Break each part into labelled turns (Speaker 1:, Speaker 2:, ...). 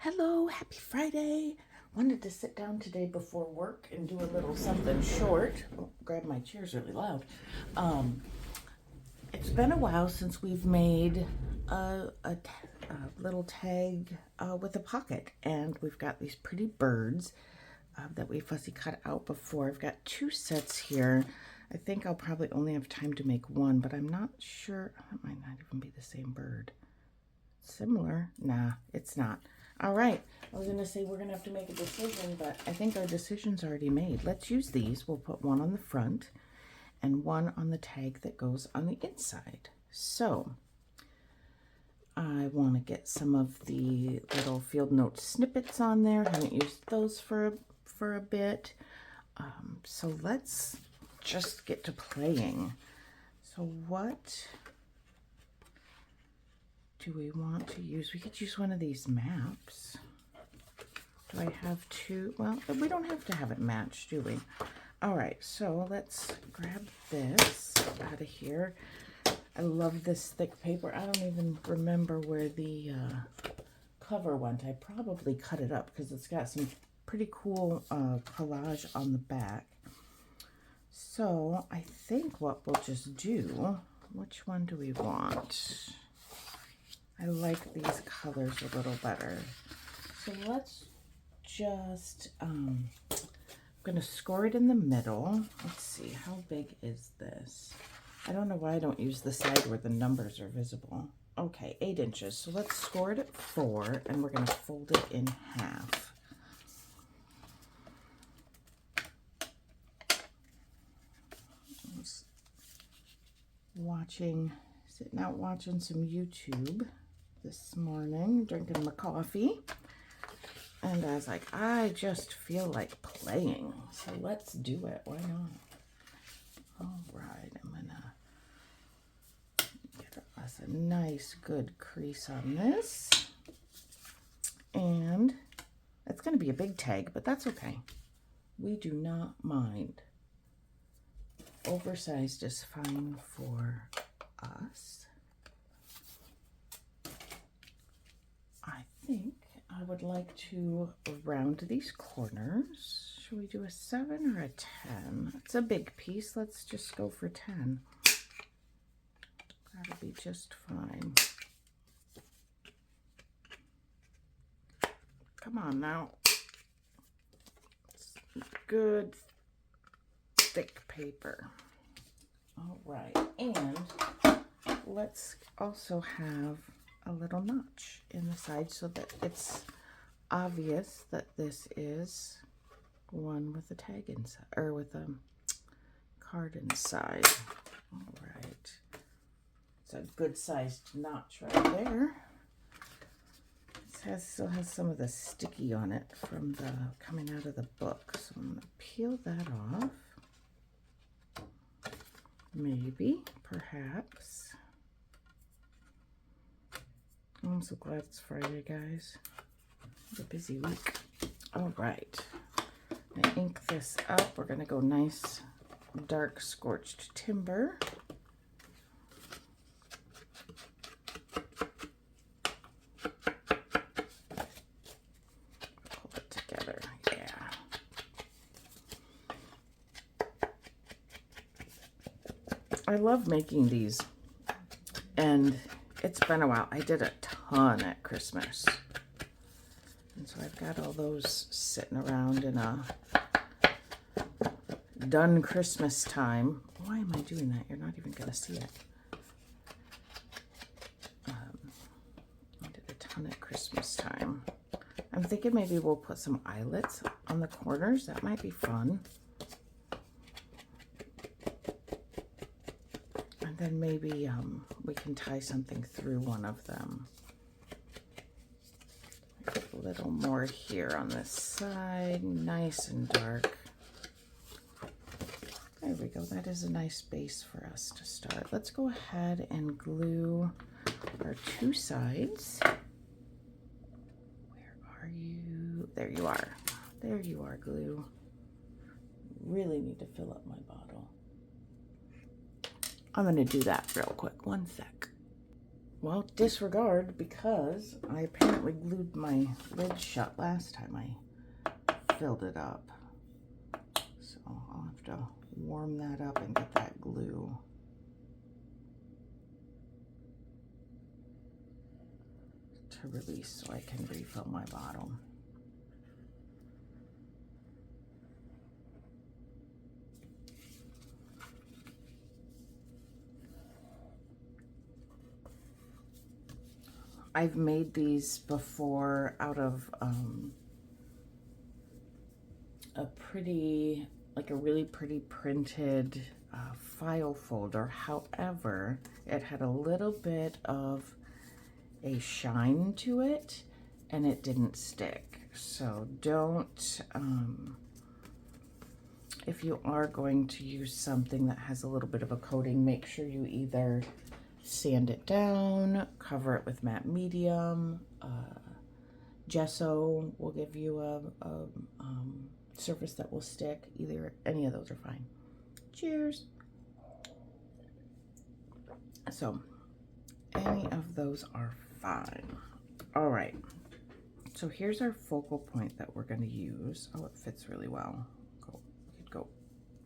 Speaker 1: Hello, happy Friday. Wanted to sit down today before work and do a little something short. Oh, grab my chair's really loud. It's been a while since we've made a little tag with a pocket, and we've got these pretty birds that we fussy cut out before. I've got two sets here. I think I'll probably only have time to make one, but I'm not sure. It might not even be the same bird. Similar? Nah, it's not. All right, I was gonna say we're gonna have to make a decision, but I think our decision's already made. Let's use these. We'll put one on the front and one on the tag that goes on the inside. So I want to get some of the little field note snippets on there. Haven't used those for a bit. So let's just get to playing. So what do we want to use? We could use one of these maps. Do I have two? Well, we don't have to have it matched, do we? All right, so let's grab this out of here. I love this thick paper. I don't even remember where the cover went. I probably cut it up because it's got some pretty cool collage on the back. So I think what we'll just do, which one do we want? I like these colors a little better. So let's just, I'm going to score it in the middle. Let's see, how big is this? I don't know why I don't use the side where the numbers are visible. Okay, 8 inches. So let's score it at 4, and we're going to fold it in half. Sitting out watching some YouTube this morning, drinking my coffee, and I was like, I just feel like playing, so let's do it. Why not? All right, I'm gonna get us a nice good crease on this, and it's gonna be a big tag, but that's okay. We do not mind. Oversized is fine for us. I think I would like to round these corners. Should we do a 7 or a 10? It's a big piece. Let's just go for 10. That'll be just fine. Come on now. It's good thick paper. All right, and let's also have a little notch in the side so that it's obvious that this is one with a tag inside, or with a card inside. All right, it's a good sized notch right there. It still has some of the sticky on it from the coming out of the book, so I'm gonna peel that off. Maybe, perhaps. I'm so glad it's Friday, guys. It's a busy week. All right. I'm gonna ink this up. We're gonna go nice dark scorched timber. Pull it together, yeah. I love making these, and it's been a while. I did a ton at Christmas, and so I've got all those sitting around in a done Christmas time. Why am I doing that? You're not even going to see it. I did a ton at Christmas time. I'm thinking maybe we'll put some eyelets on the corners. That might be fun. And then maybe we can tie something through one of them. A little more here on this side, nice and dark. There we go. That is a nice base for us to start. Let's go ahead and glue our two sides. Where are you? There you are. There you are, glue. Really need to fill up my bottle. I'm going to do that real quick. One sec. well, disregard, because I apparently glued my lid shut last time I filled it up. So I'll have to warm that up and get that glue. To release so I can refill my bottle. I've made these before out of a really pretty printed file folder. However, it had a little bit of a shine to it and it didn't stick. So don't, if you are going to use something that has a little bit of a coating, make sure you either sand it down, cover it with matte medium, gesso will give you a surface that will stick. Any of those are fine. Cheers. So any of those are fine. All right, so here's our focal point that we're going to use. Oh, it fits really well. We could go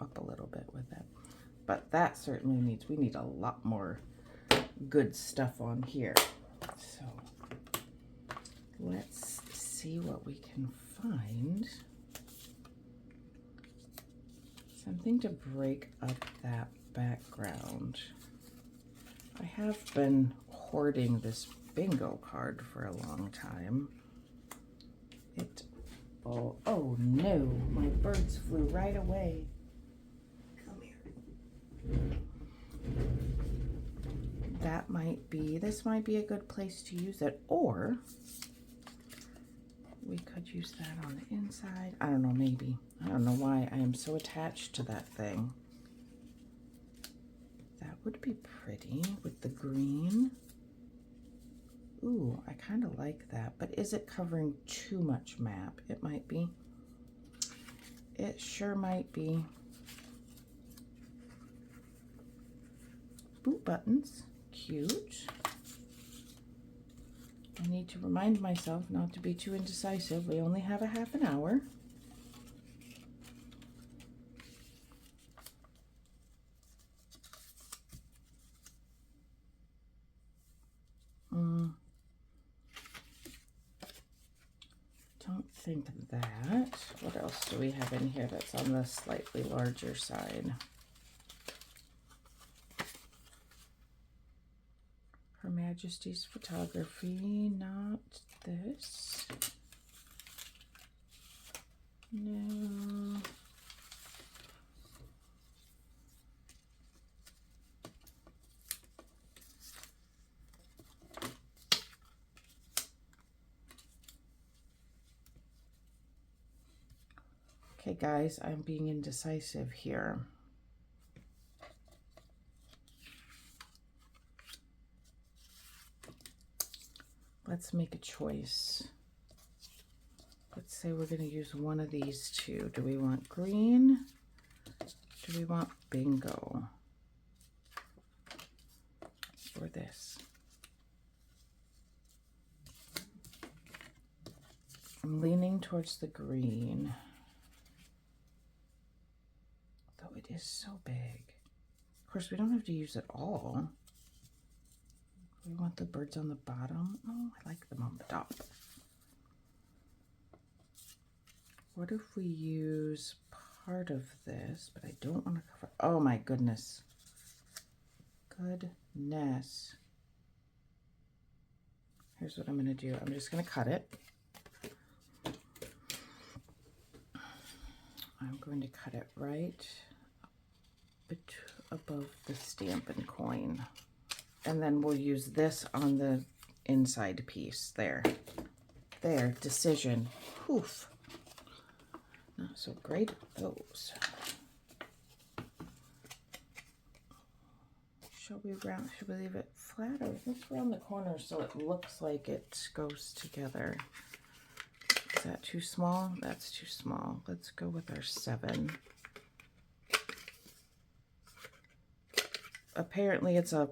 Speaker 1: up a little bit with that, but that certainly we need a lot more good stuff on here. So let's see what we can find. Something to break up that background. I have been hoarding this bingo card for a long time. Oh no, my birds flew right away. Come here. This might be a good place to use it, or we could use that on the inside. I don't know, maybe. I don't know why I am so attached to that thing. That would be pretty with the green. Ooh, I kind of like that, but is it covering too much map? It might be. It sure might be. Boot buttons, cute. I need to remind myself not to be too indecisive. We only have a half an hour. Don't think that. What else do we have in here that's on the slightly larger side? Her Majesty's Photography, not this. No. Okay, guys, I'm being indecisive here. Let's make a choice. Let's say we're going to use one of these two. Do we want green? Do we want bingo? Or this? I'm leaning towards the green. Though it is so big. Of course, we don't have to use it all. We want the birds on the bottom. Oh, I like them on the top. What if we use part of this, but I don't want to cover. Oh my goodness. Goodness. Here's what I'm going to do. I'm just going to cut it. I'm going to cut it right above the stamp and coin. And then we'll use this on the inside piece. There. There. Decision. Poof. Not so great at those. Should we leave it flat, or let's round the corner so it looks like it goes together? Is that too small? That's too small. Let's go with our 7. Apparently it's a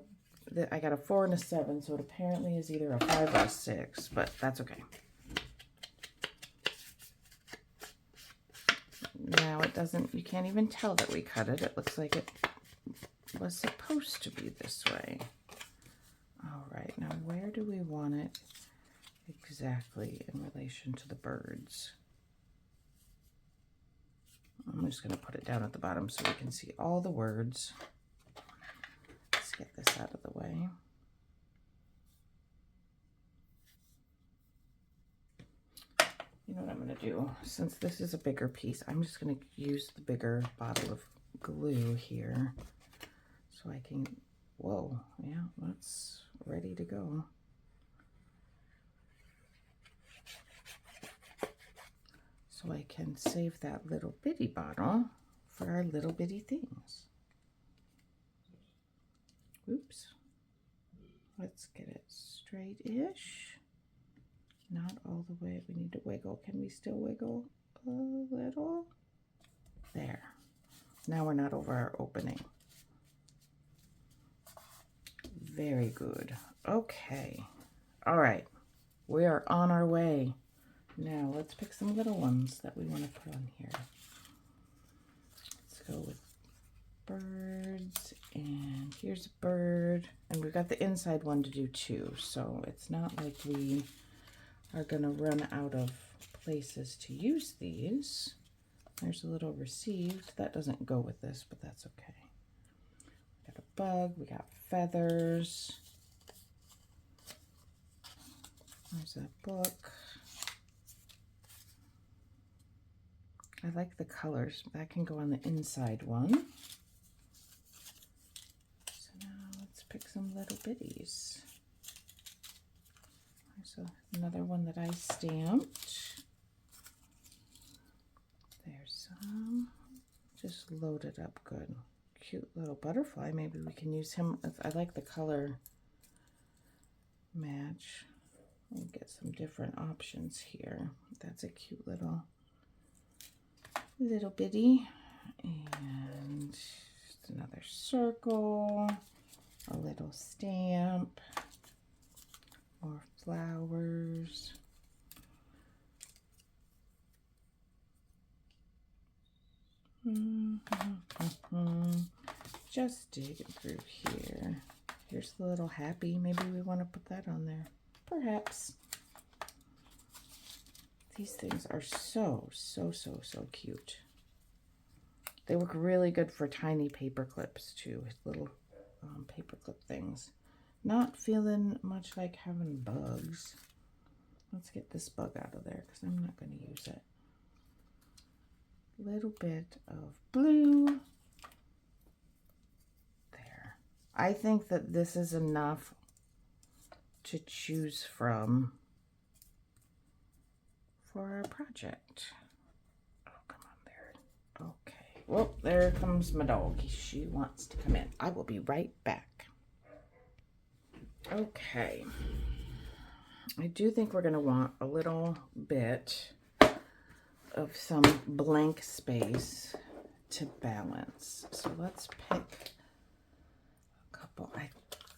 Speaker 1: I got a 4 and a 7, so it apparently is either a 5 or a 6, but that's okay. Now it doesn't, you can't even tell that we cut it. It looks like it was supposed to be this way. All right, now where do we want it exactly in relation to the birds? I'm just going to put it down at the bottom so we can see all the words. Let's get this out of the way. You know what I'm going to do? Since this is a bigger piece, I'm just going to use the bigger bottle of glue here so I can, whoa, yeah, that's ready to go. So I can save that little bitty bottle for our little bitty things. Oops. Let's get it straight-ish. Not all the way. We need to wiggle. Can we still wiggle a little? There. Now we're not over our opening. Very good. Okay. All right. We are on our way. Now let's pick some little ones that we want to put on here. Let's go with birds, and here's a bird, and we've got the inside one to do too, so it's not like we are gonna run out of places to use these. There's a little received. That doesn't go with this, but that's okay. We got a bug, we got feathers. There's a book. I like the colors. That can go on the inside one. So now let's pick some little bitties. There's another one that I stamped. There's some. Just loaded up good. Cute little butterfly. Maybe we can use him. I like the color match. We'll get some different options here. That's a cute little bitty. And just another circle. A little stamp. More flowers. Just digging through here. Here's the little happy. Maybe we want to put that on there. Perhaps. These things are so cute. They look really good for tiny paper clips too. Little paper clip things. Not feeling much like having bugs. Let's get this bug out of there because I'm not going to use it. Little bit of blue. There. I think that this is enough to choose from for our project. Oh, come on there. Okay. Well, there comes my dog. She wants to come in. I will be right back. Okay. I do think we're going to want a little bit of some blank space to balance. So let's pick a couple. I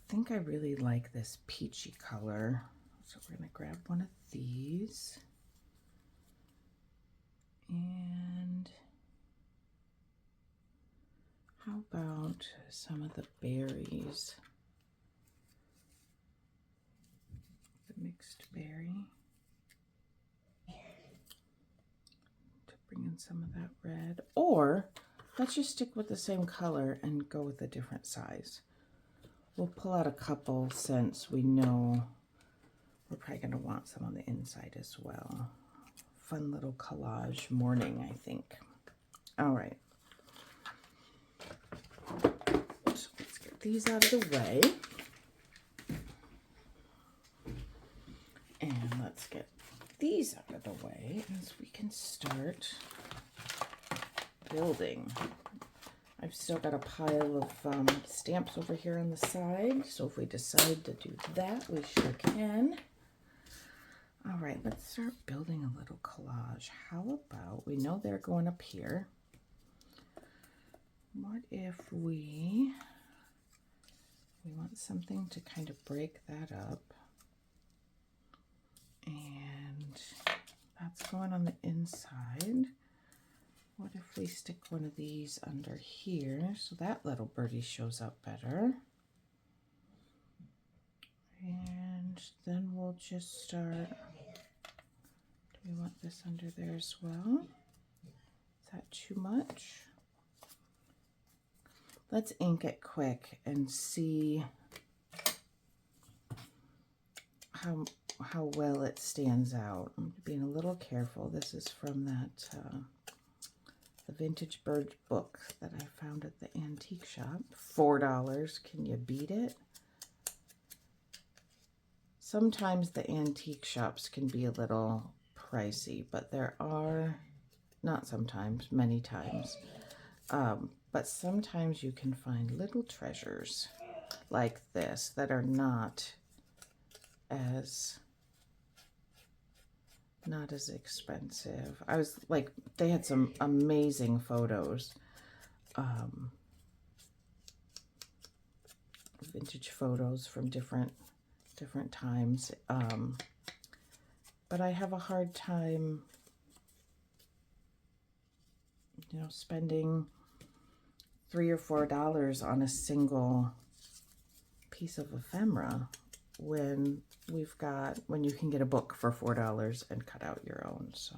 Speaker 1: think I really like this peachy color. So we're going to grab one of these. And how about some of the berries? The mixed berry. To bring in some of that red. Or let's just stick with the same color and go with a different size. We'll pull out a couple since we know we're probably going to want some on the inside as well. Fun little collage morning, I think. All right. So let's get these out of the way. And let's get these out of the way as we can start building. I've still got a pile of stamps over here on the side, so if we decide to do that, we sure can. All right, let's start building a little collage. How about, we know they're going up here. What if we We want something to kind of break that up. And that's going on the inside. What if we stick one of these under here so that little birdie shows up better? And then we'll just start. Do we want this under there as well? Is that too much? Let's ink it quick and see how well it stands out. I'm being a little careful. This is from that the Vintage Bird book that I found at the antique shop. $4. Can you beat it? Sometimes the antique shops can be a little pricey, but there are, not sometimes, many times, but sometimes you can find little treasures like this that are not as expensive. I was like, they had some amazing photos, vintage photos from different times, but I have a hard time, you know, spending $3 or $4 on a single piece of ephemera when you can get a book for $4 and cut out your own. So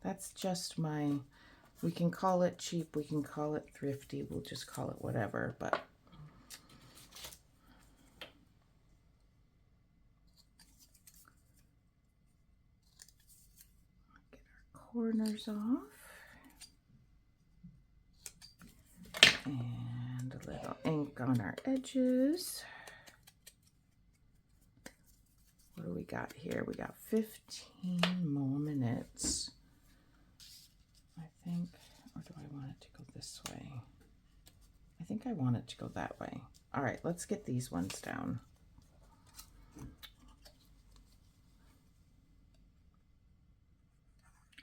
Speaker 1: that's just we can call it cheap, we can call it thrifty, we'll just call it whatever, but get our corners off. And a little ink on our edges. What do we got here? We got 15 more minutes, I think. Or do I want it to go this way? I think I want it to go that way. All right, let's get these ones down.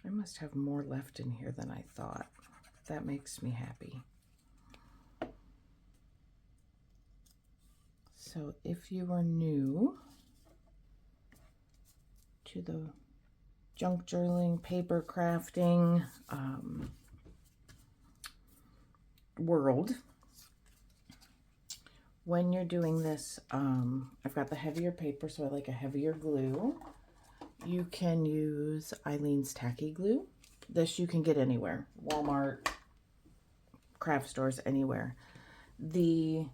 Speaker 1: I must have more left in here than I thought. That makes me happy. So if you are new to the junk journaling, paper crafting world, when you're doing this, I've got the heavier paper, so I like a heavier glue. You can use Eileen's Tacky Glue. This you can get anywhere, Walmart, craft stores, anywhere. The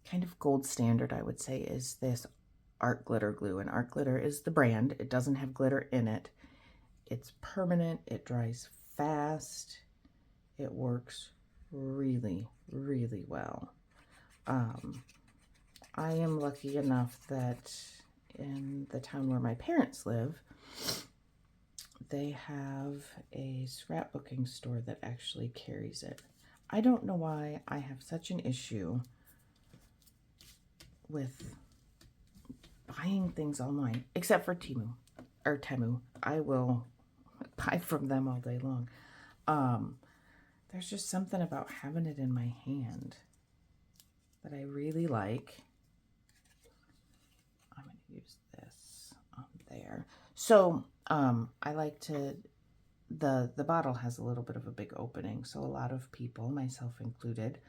Speaker 1: kind of gold standard, I would say, is this Art Glitter glue, and Art Glitter is the brand. It doesn't have glitter in it. It's permanent, it dries fast, it works really, really well. I am lucky enough that in the town where my parents live, they have a scrapbooking store that actually carries it. I don't know why I have such an issue with buying things online, except for Temu. I will buy from them all day long. There's just something about having it in my hand that I really like. I'm going to use this on there. So I like to, the bottle has a little bit of a big opening, so a lot of people, myself included,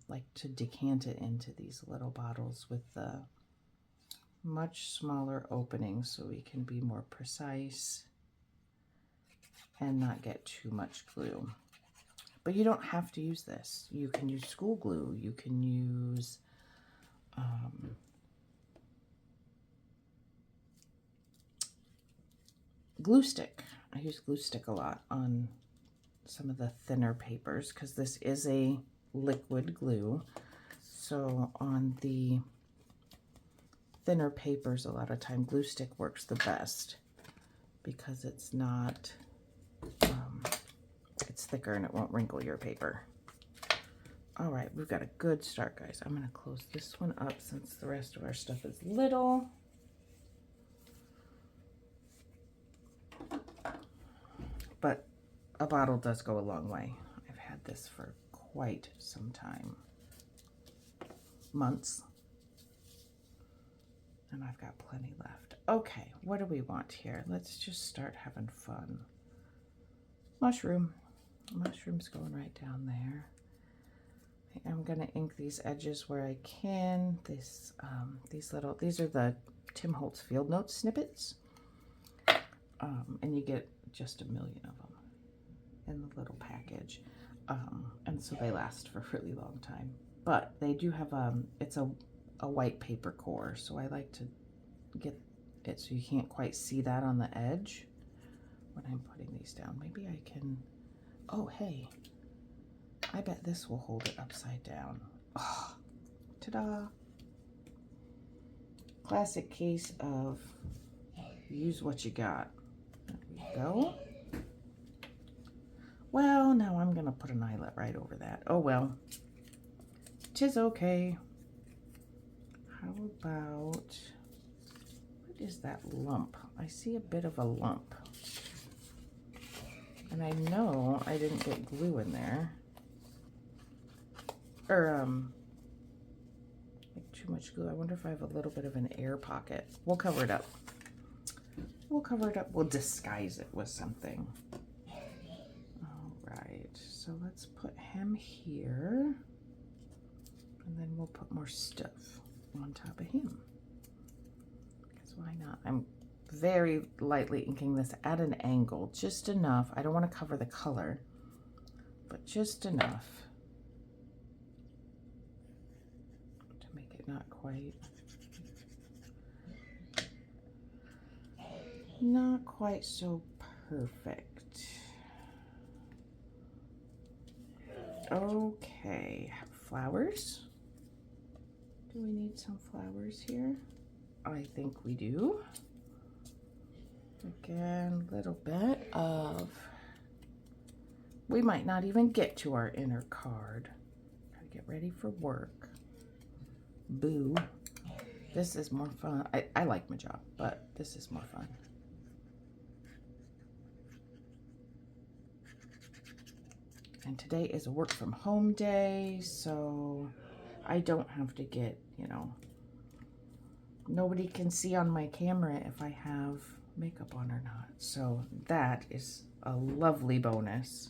Speaker 1: like to decant it into these little bottles with the much smaller openings so we can be more precise and not get too much glue. But you don't have to use this. You can use school glue. You can use glue stick. I use glue stick a lot on some of the thinner papers because this is a liquid glue. So on the thinner papers, a lot of time glue stick works the best because it's not, it's thicker and it won't wrinkle your paper. All right, we've got a good start, guys. I'm going to close this one up since the rest of our stuff is little. But a bottle does go a long way. I've had this for quite some time. months. And I've got plenty left. Okay, what do we want here? Let's just start having fun. Mushroom. Mushroom's going right down there. I'm gonna ink these edges where I can. These are the Tim Holtz Field Notes snippets. And you get just 1 million of them in the little package. And so they last for a really long time. But they do have, it's a white paper core, so I like to get it so you can't quite see that on the edge when I'm putting these down. Maybe I can, oh hey, I bet this will hold it upside down. Oh, ta-da! Classic case of use what you got. There we go. Well, now I'm gonna put an eyelet right over that. Oh well, 'tis okay. How about, what is that lump? I see a bit of a lump. And I know I didn't get glue in there. Or, like too much glue. I wonder if I have a little bit of an air pocket. We'll cover it up. We'll cover it up. We'll disguise it with something. All right, so let's put him here. And then we'll put more stuff on top of him. Because why not? I'm very lightly inking this at an angle, just enough. I don't want to cover the color, but just enough to make it not quite so perfect. Okay, flowers. Do we need some flowers here? I think we do. Again, a little bit of, we might not even get to our inner card. Gotta get ready for work. Boo. This is more fun. I like my job, but this is more fun. And today is a work from home day, so I don't have to get, you know, nobody can see on my camera if I have makeup on or not. So that is a lovely bonus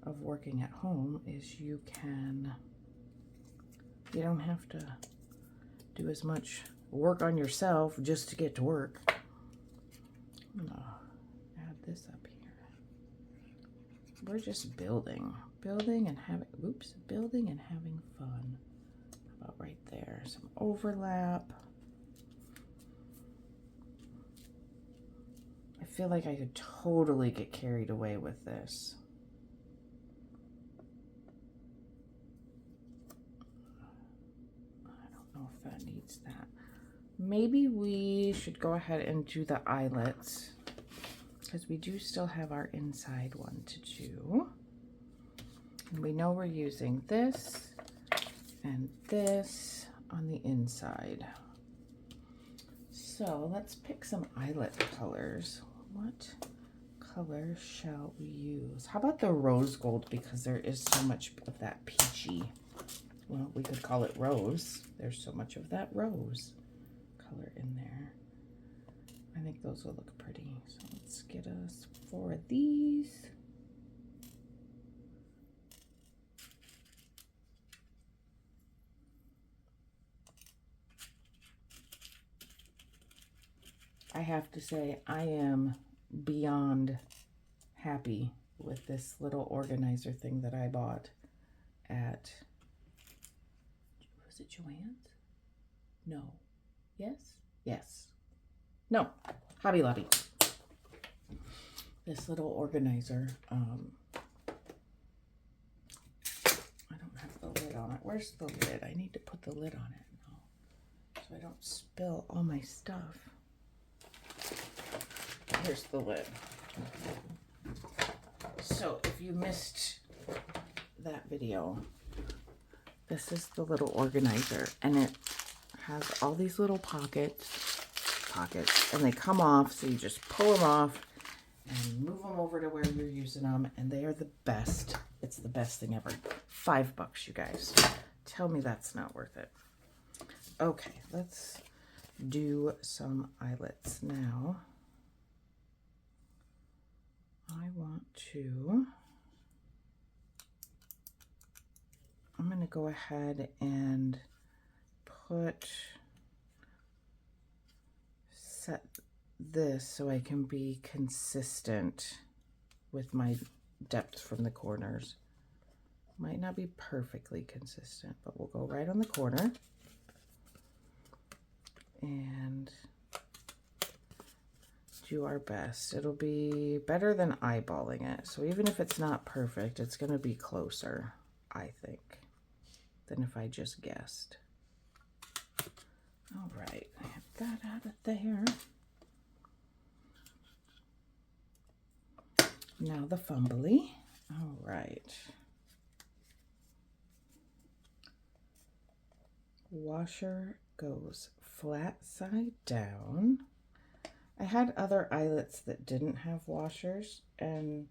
Speaker 1: of working at home, is you don't have to do as much work on yourself just to get to work. I'm gonna add this up here. We're just building and having, building and having fun. How about right there, some overlap. I feel like I could totally get carried away with this. I don't know if that needs that. Maybe we should go ahead and do the eyelets, because we do still have our inside one to do. And we know we're using this and this on the inside. So let's pick some eyelet colors. What color shall we use? How about the rose gold, because there is so much of that peachy, well, we could call it rose. There's so much of that rose color in there. I think those will look pretty. So let's get us 4 of these. I have to say, I am beyond happy with this little organizer thing that I bought at, was it Joann's? No. Yes? Yes. No, Hobby Lobby. This little organizer. I don't have the lid on it. Where's the lid? I need to put the lid on it now, so I don't spill all my stuff. Here's the lid. So if you missed that video, this is the little organizer, and it has all these little pockets, and they come off, so you just pull them off and move them over to where you're using them, and they are the best. It's the best thing ever. $5, you guys. Tell me that's not worth it. Okay, let's do some eyelets now. I'm going to go ahead and set this so I can be consistent with my depth from the corners. Might not be perfectly consistent, but we'll go right on the corner and do our best. It'll be better than eyeballing it. So even if it's not perfect, it's going to be closer, I think, than if I just guessed. All right, get that out of there. Now the fumbly. All right. Washer goes flat side down. I had other eyelets that didn't have washers, and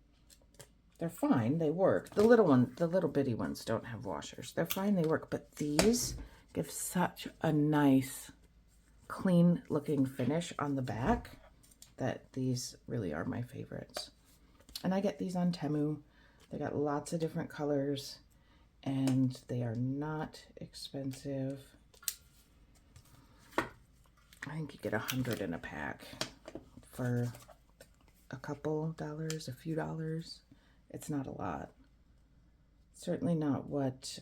Speaker 1: they're fine. They work. The little bitty ones don't have washers. They're fine. They work. But these give such a nice, clean looking finish on the back that these really are my favorites. And I get these on Temu. They got lots of different colors, and they are not expensive. I think you get 100 in a pack for a couple dollars, a few dollars. It's not a lot. Certainly not what,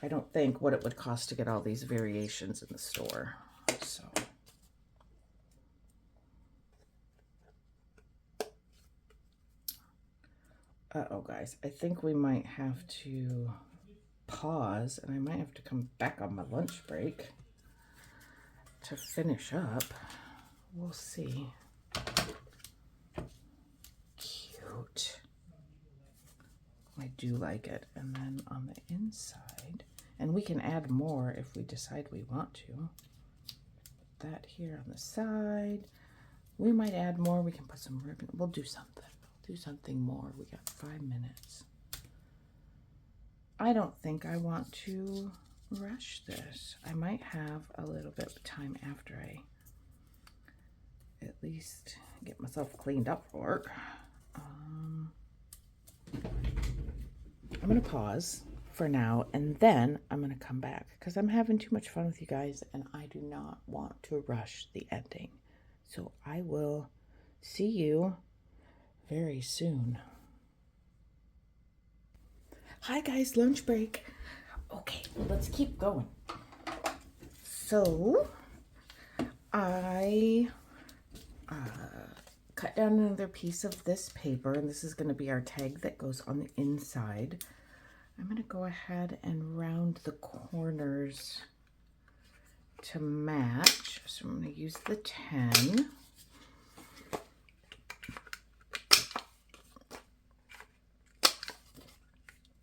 Speaker 1: I don't think what it would cost to get all these variations in the store. So. Uh-oh, guys, I think we might have to pause, and I might have to come back on my lunch break to finish up. We'll see. Cute. I do like it. And then on the inside, and we can add more if we decide we want to. Put that here on the side. We might add more. We can put some ribbon. We'll do something. Do something more. We got 5 minutes. I don't think I want to rush this. I might have a little bit of time after I at least get myself cleaned up for work. I'm going to pause for now, and then I'm going to come back because I'm having too much fun with you guys, and I do not want to rush the ending. So I will see you very soon. Hi guys, lunch break. Okay, let's keep going. So I cut down another piece of this paper, and this is going to be our tag that goes on the inside. I'm going to go ahead and round the corners to match. So I'm going to use the 10.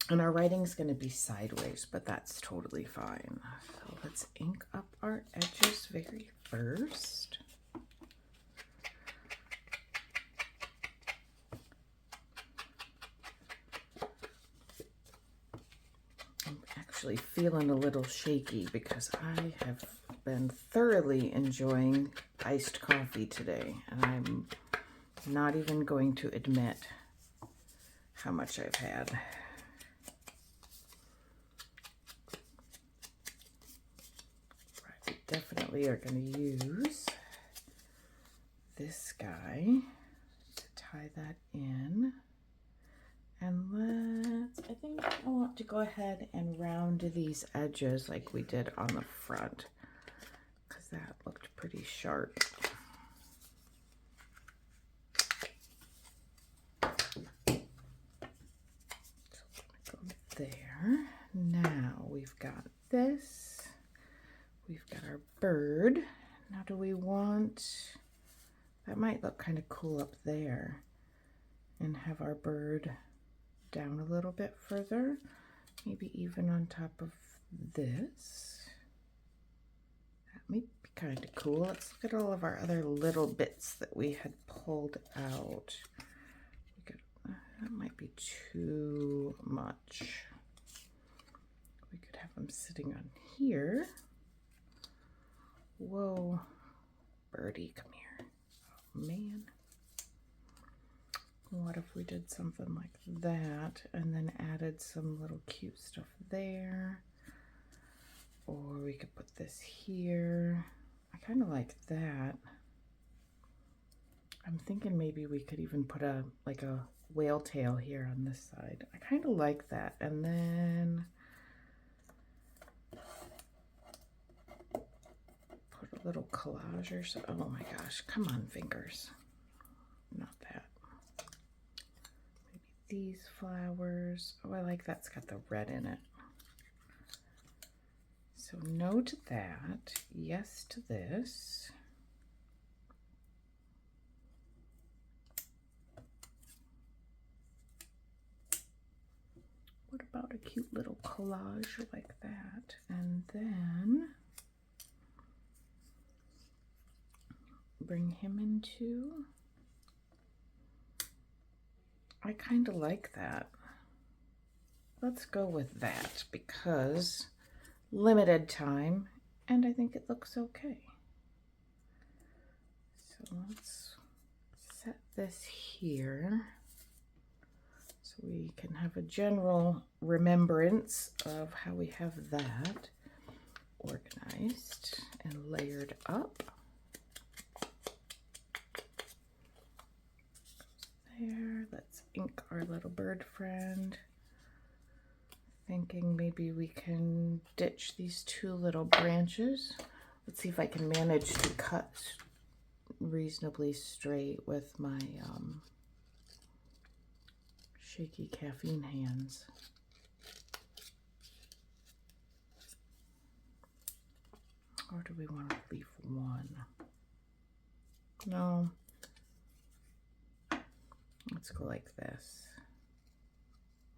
Speaker 1: And our writing's going to be sideways, but that's totally fine. So let's ink up our edges very first. I'm actually feeling a little shaky because I have been thoroughly enjoying iced coffee today, and I'm not even going to admit how much I've had. Definitely are going to use this guy to tie that in. And I think I want to go ahead and round these edges like we did on the front, because that looked pretty sharp. So go there. Now we've got this. We've got our bird. Now do we want, that might look kind of cool up there, and have our bird down a little bit further, maybe even on top of this. That might be kind of cool. Let's look at all of our other little bits that we had pulled out. That might be too much. have them sitting on here. Whoa, birdie, come here. Oh, man. What if we did something like that and then added some little cute stuff there? Or we could put this here. I kind of like that. I'm thinking maybe we could even put a whale tail here on this side. I kind of like that. And then put a little collage or so. Oh my gosh, come on, fingers. Not that. Maybe these flowers. Oh, I like that's got the red in it. So no to that, yes to this. What about a cute little collage like that? And then bring him into, I kind of like that. Let's go with that because limited time, and I think it looks okay. So let's set this here so we can have a general remembrance of how we have that organized and layered up. There, let's ink our little bird friend. Thinking maybe we can ditch these two little branches. Let's see if I can manage to cut reasonably straight with my shaky caffeine hands. Or do we want to leave one? No. Let's go like this.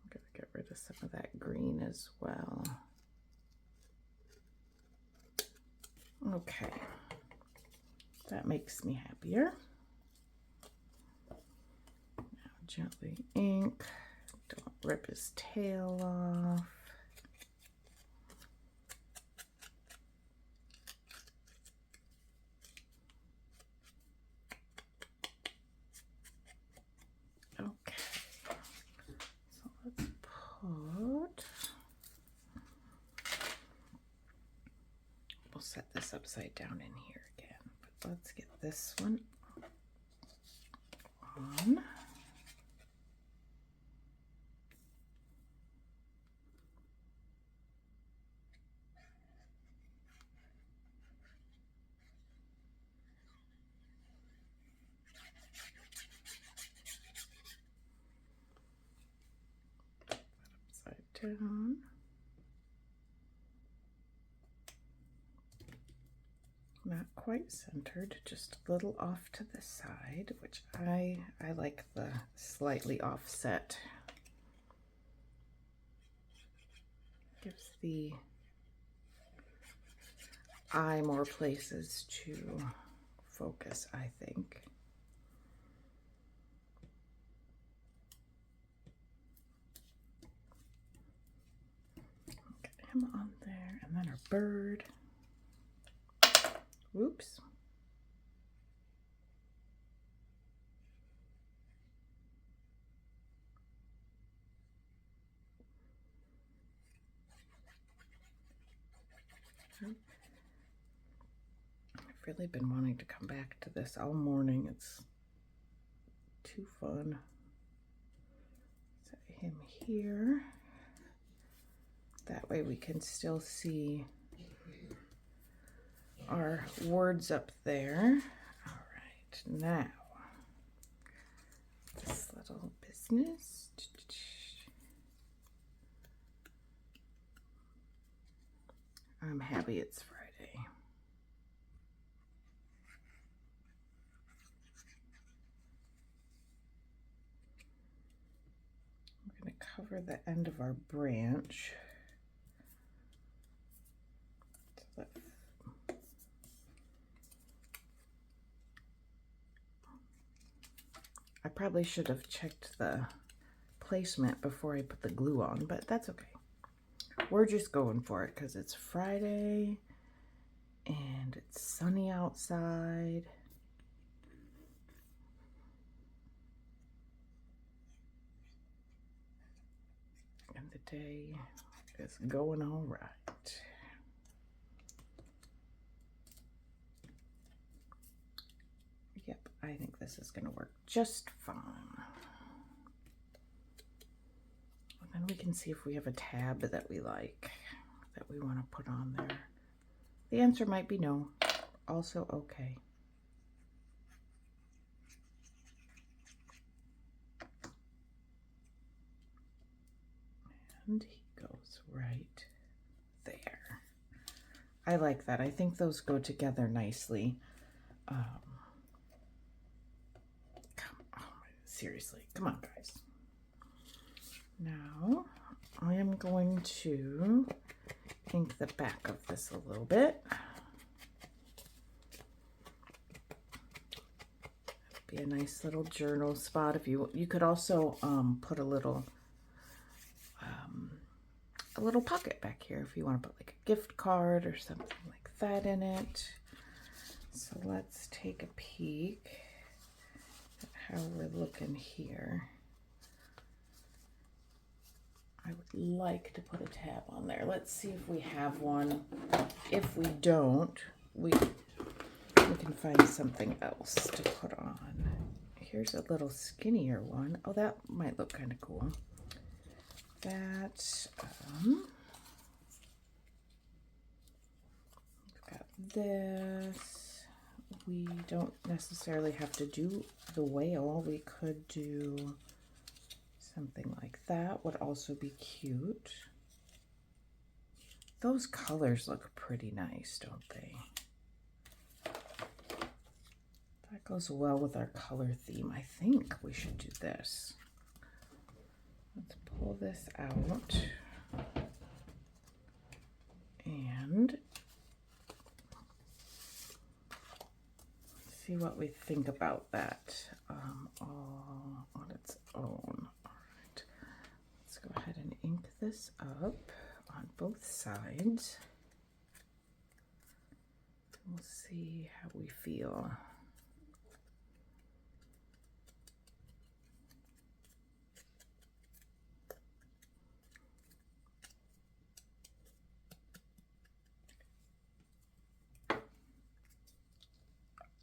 Speaker 1: I'm going to get rid of some of that green as well. Okay. That makes me happier. Now gently ink. Don't rip his tail off. Okay. So let's put, we'll set this upside down in here again, but let's get this one on. Upside down. Not quite centered, just a little off to the side, which I like the slightly offset. Gives the eye more places to focus, I think. Get him on there, and then our bird. Whoops. I've really been wanting to come back to this all morning. It's too fun. Set him here. That way we can still see our words up there. All right, now this little business. I'm happy it's Friday. We're going to cover the end of our branch. So that I probably should have checked the placement before I put the glue on, but that's okay. we're just going for it because it's Friday and it's sunny outside. And the day is going all right. Yep, I think this is going to work just fine. And then we can see if we have a tab that we like, that we want to put on there. The answer might be no, also okay. And he goes right there. I like that. I think those go together nicely. Seriously, come on, guys. Now, I am going to ink the back of this a little bit. Be a nice little journal spot. If you could also put a little pocket back here if you want to put like a gift card or something like that in it. So let's take a peek at how we're looking here. I would like to put a tab on there. Let's see if we have one. If we don't, we can find something else to put on. Here's a little skinnier one. Oh, that might look kind of cool. That, we've got this. We don't necessarily have to do the whale. We could do something like that. Would also be cute. Those colors look pretty nice, don't they? That goes well with our color theme. I think we should do this. Let's pull this out and see what we think about that all on its own. All right, let's go ahead and ink this up on both sides. We'll see how we feel.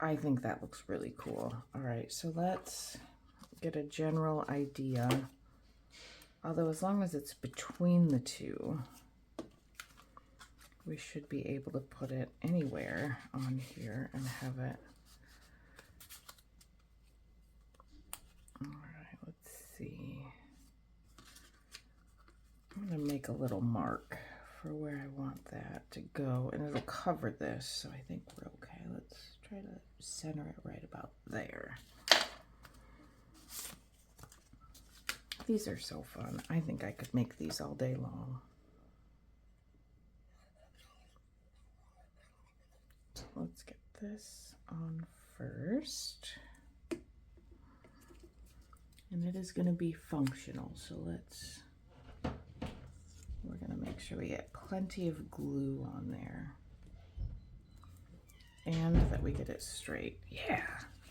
Speaker 1: I think that looks really cool. All right, so let's get a general idea. Although as long as it's between the two, we should be able to put it anywhere on here and have it. All right, let's see. I'm gonna make a little mark for where I want that to go, and it'll cover this, so I think we're okay. Let's try to center it right about there. These are so fun. I think I could make these all day long. So let's get this on first. And it is going to be functional, so we're going to make sure we get plenty of glue on there. And that we get it straight. Yeah,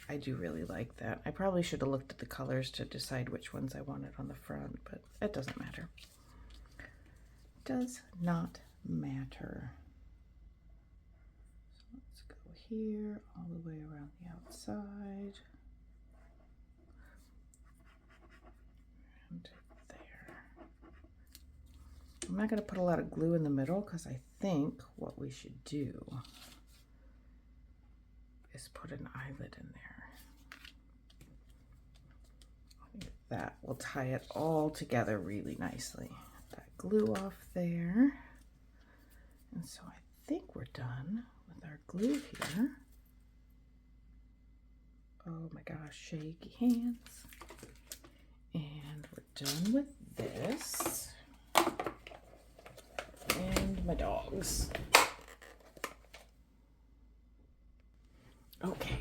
Speaker 1: I do really like that. I probably should have looked at the colors to decide which ones I wanted on the front, but it doesn't matter. Does not matter. So let's go here, all the way around the outside. And there. I'm not going to put a lot of glue in the middle because I think what we should do is put an eyelet in there. I think that will tie it all together really nicely. That glue off there. And so I think we're done with our glue here. Oh my gosh, shaky hands. And we're done with this. And my dogs. Okay,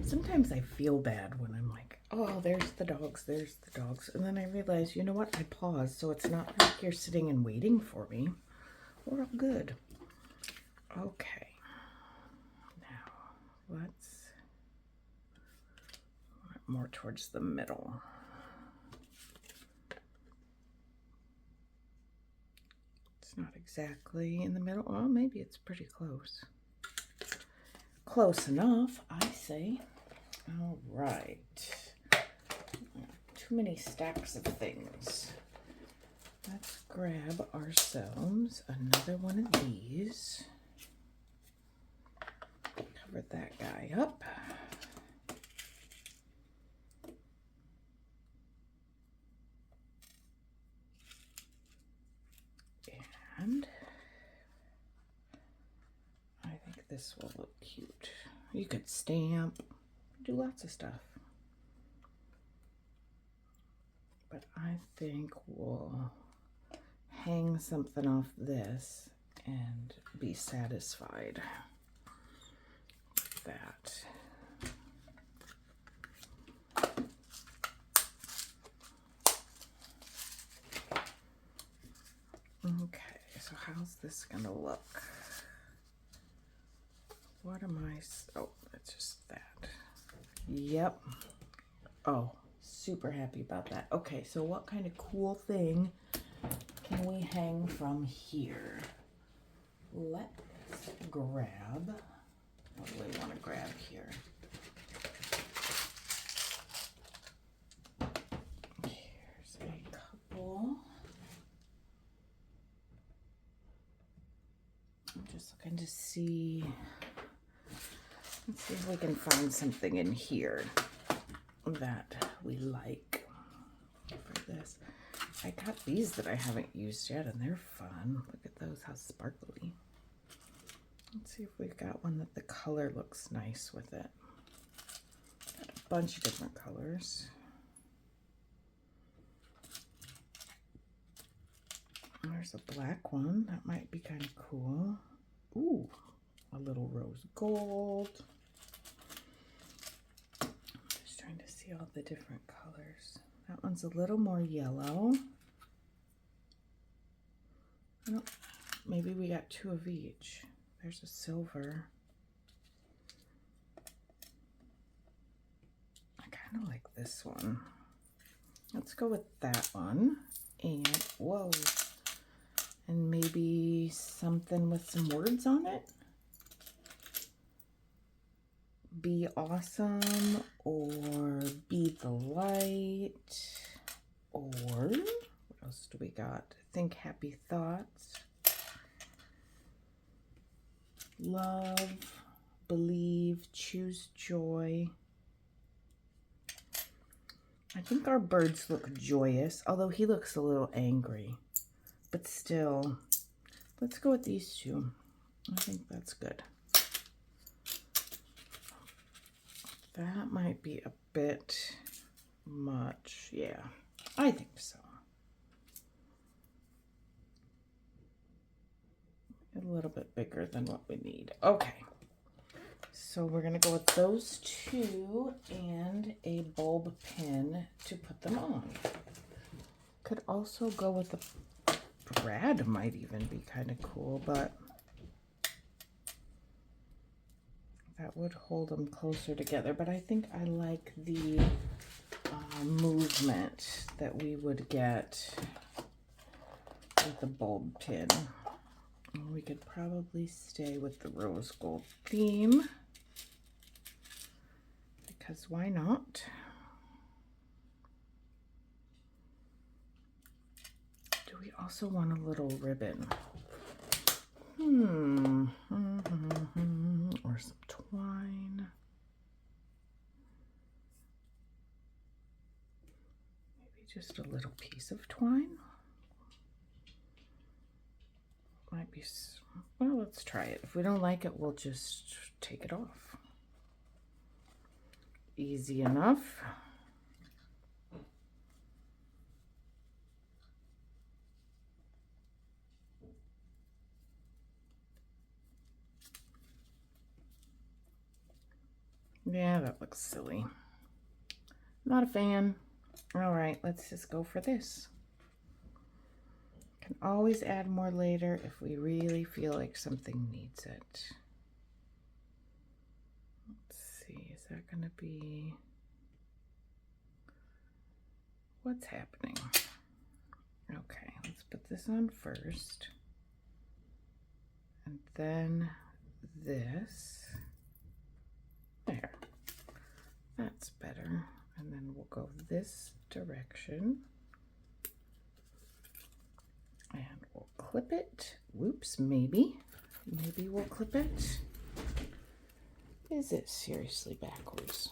Speaker 1: sometimes I feel bad when I'm like, Oh, there's the dogs, there's the dogs. And then I realized, you know what? I paused, so it's not like you're sitting and waiting for me. We're all good. Okay. Now, let's more towards the middle. It's not exactly in the middle. Well, maybe it's pretty close. Close enough, I say. All right. Too many stacks of things. Let's grab ourselves another one of these. Cover that guy up. And I think this will look cute. You could stamp, do lots of stuff. But I think we'll hang something off this and be satisfied with that. Okay, so how's this gonna look? What am I, oh, it's just that. Yep. Oh, super happy about that. Okay, so what kind of cool thing can we hang from here? Let's grab, what do we want to grab here? Here's a couple. I'm just looking to see, let's see if we can find something in here that we like for this. I got these that I haven't used yet and they're fun. Look at those, how sparkly. Let's see if we've got one that the color looks nice with it. Got a bunch of different colors. There's a black one that might be kind of cool. Ooh, a little rose gold. Just trying to see all the different colors. That one's a little more yellow. Oh, maybe we got two of each. There's a silver. I kind of like this one. Let's go with that one. And, whoa. And maybe something with some words on it. Be awesome, or be the light, or what else do we got? Think happy thoughts. Love, believe, choose joy. I think our birds look joyous, although he looks a little angry. But still, let's go with these two. I think that's good. That might be a bit much. Yeah, I think so. A little bit bigger than what we need. Okay. So we're going to go with those two and a bulb pin to put them on. Could also go with a brad, might even be kind of cool, but that would hold them closer together. But I think I like the movement that we would get with the bulb pin. And we could probably stay with the rose gold theme, because why not? Do we also want a little ribbon? Or some twine. Maybe just a little piece of twine. Might be, well, let's try it. If we don't like it, we'll just take it off. Easy enough. Yeah, that looks silly. Not a fan. All right, let's just go for this. Can always add more later if we really feel like something needs it. Let's see, is that gonna be, what's happening? Okay, let's put this on first. And then this. There. That's better. And then we'll go this direction. And we'll clip it. Whoops, maybe. Maybe we'll clip it. Is it seriously backwards?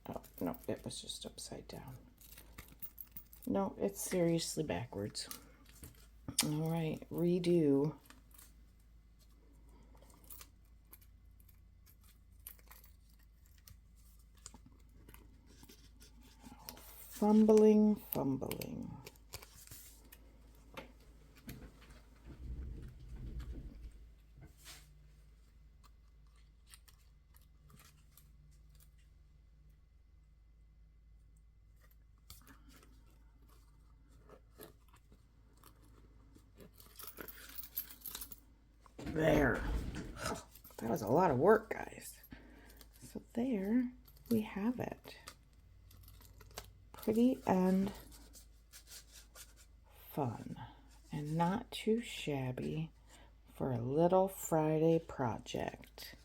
Speaker 1: Oh, no, it was just upside down. No, it's seriously backwards. All right, redo. Fumbling. There. That was a lot of work, guys. So there we have it. Pretty and fun, and not too shabby for a little Friday project.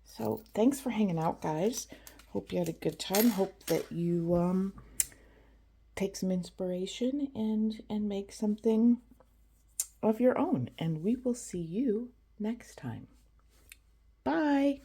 Speaker 1: So thanks for hanging out, guys. Hope you had a good time. Hope that you take some inspiration and make something of your own. And we will see you next time. Bye.